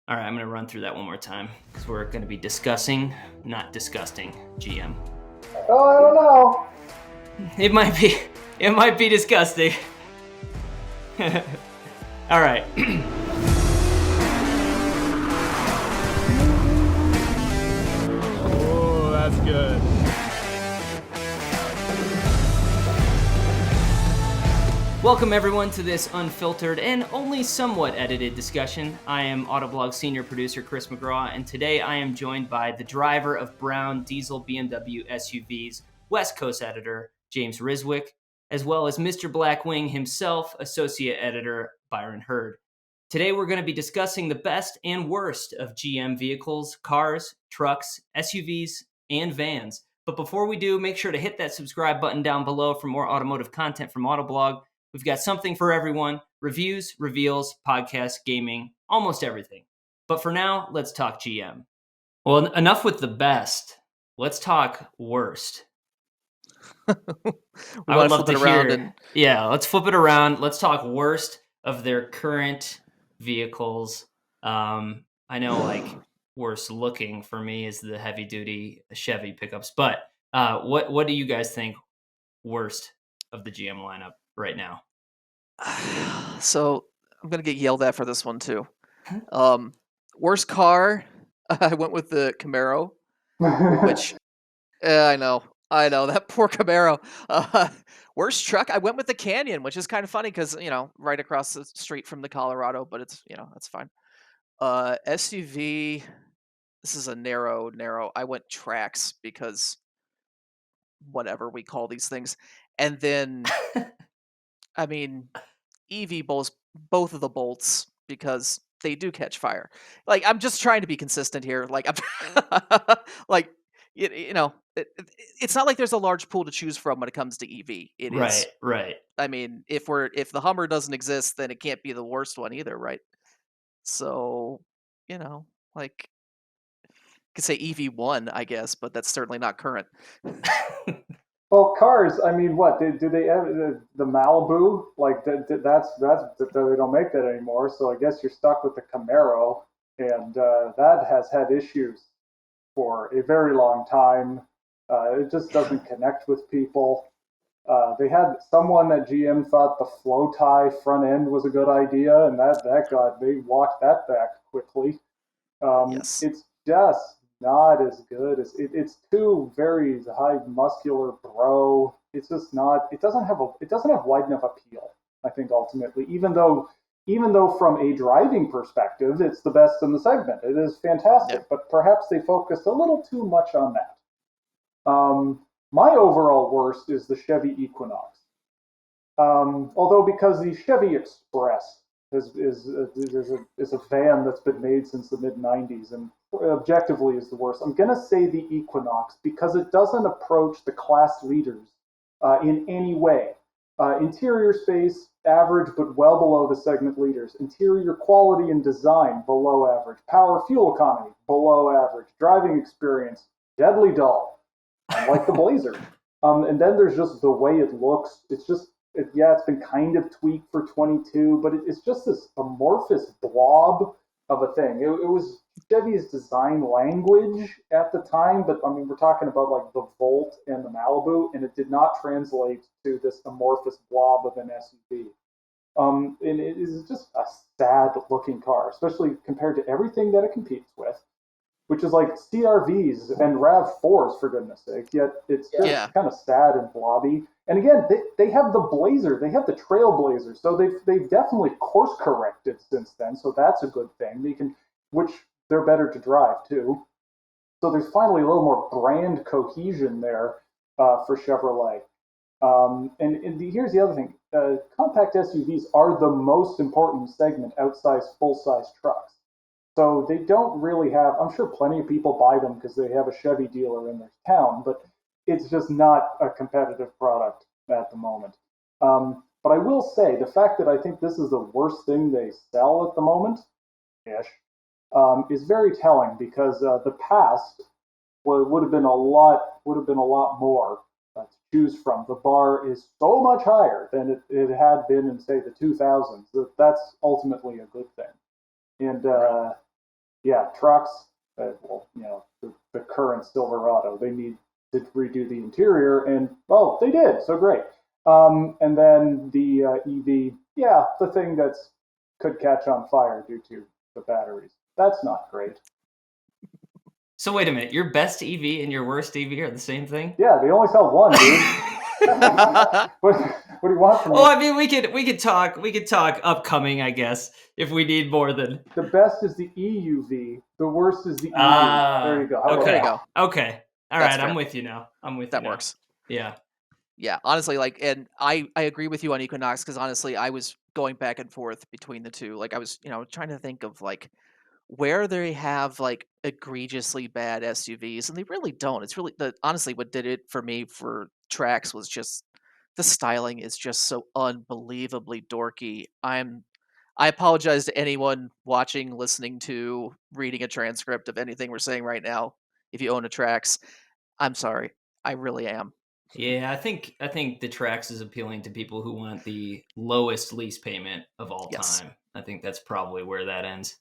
All right, I'm going to run through that one more time because we're going to be discussing, not disgusting, GM. Oh, I don't know. It might be disgusting. All right. Oh, that's good. Welcome everyone to this unfiltered and only somewhat edited discussion. I am Autoblog senior producer Chris McGraw, and today I am joined by the driver of brown diesel BMW SUVs, West Coast editor James Riswick, as well as Mr. Blackwing himself, associate editor Byron Hurd. Today we're going to be discussing the best and worst of GM vehicles, cars, trucks, SUVs, and vans. But before we do, make sure to hit that subscribe button down below for more automotive content from Autoblog. We've got something for everyone: reviews, reveals, podcasts, gaming, almost everything. But for now, let's talk GM. Well, enough with the best. Let's talk worst. I would love to hear. Yeah, let's flip it around. Let's talk worst of their current vehicles. I know, like, worst looking for me is the heavy duty Chevy pickups. But what do you guys think worst of the GM lineup right now? So I'm gonna get yelled at for this one too. Worst car, I went with the Camaro, which I know that poor Camaro. Worst truck, I went with the Canyon, which is kind of funny because right across the street from the Colorado, but it's that's fine. SUV, this is a narrow. I went Trax because whatever we call these things, and then I mean. EV both of the bolts because they do catch fire. Like, I'm just trying to be consistent here. Like, I'm like, it's not like there's a large pool to choose from when it comes to EV. It is right. I mean, if the Hummer doesn't exist, then it can't be the worst one either, right? So, like, you could say EV1, I guess, but that's certainly not current. Well, cars. I mean, what do they have? The Malibu, like that's they don't make that anymore. So I guess you're stuck with the Camaro, and that has had issues for a very long time. It just doesn't connect with people. They had someone at GM thought the flow tie front end was a good idea, and they walked that back quickly. Yes. It's just not as good as it's too very high muscular bro. It's just not. It doesn't have wide enough appeal. I think ultimately, even though from a driving perspective, it's the best in the segment. It is fantastic, but perhaps they focused a little too much on that. My overall worst is the Chevy Equinox. Although because the Chevy Express is a van that's been made since the mid '90s and objectively is the worst. I'm gonna say the Equinox because it doesn't approach the class leaders in any way. Interior space average, but well below the segment leaders. Interior quality and design below average. Power fuel economy below average. Driving experience deadly dull, like the Blazer. And then there's just the way it looks. It's been kind of tweaked for 22, but it's just this amorphous blob of a thing. It was Chevy's design language at the time, but I mean, we're talking about like the Volt and the Malibu, and it did not translate to this amorphous blob of an SUV. And it is just a sad-looking car, especially compared to everything that it competes with, which is like CRVs and RAV4s, for goodness sake. Yet it's just kind of sad and blobby. And again, they have the Blazer, they have the Trailblazer, so they've definitely course corrected since then. So that's a good thing. Which they're better to drive too. So there's finally a little more brand cohesion there for Chevrolet. Here's the other thing: compact SUVs are the most important segment outside full-size trucks. So they don't really have. I'm sure plenty of people buy them because they have a Chevy dealer in their town, but it's just not a competitive product at the moment. But I will say the fact that I think this is the worst thing they sell at the moment, is very telling because the past would have been a lot more to choose from. The bar is so much higher than it had been in say the 2000s. That's ultimately a good thing. And yeah, trucks, well, the current Silverado, they need to redo the interior, and well, they did, so great. And then the EV, yeah, the thing that's could catch on fire due to the batteries. That's not great. So wait a minute, your best EV and your worst EV are the same thing? Yeah, they only sell one, dude. what do you want from me? Oh, I mean, we could talk upcoming, I guess, if we need more than. The best is the EUV. The worst is the EV. There you go. Okay. There you go. Okay. All That's right, fair. I'm with you now. That works. Yeah. Yeah, honestly, like, and I agree with you on Equinox, because honestly, I was going back and forth between the two. Like, I was, trying to think of like where they have like egregiously bad SUVs, and they really don't. It's really honestly what did it for me for Trax was just the styling is just so unbelievably dorky. I apologize to anyone watching, listening to, reading a transcript of anything we're saying right now. If you own a Trax, I'm sorry. I really am. Yeah, I think the Trax is appealing to people who want the lowest lease payment of all Yes. time. I think that's probably where that ends.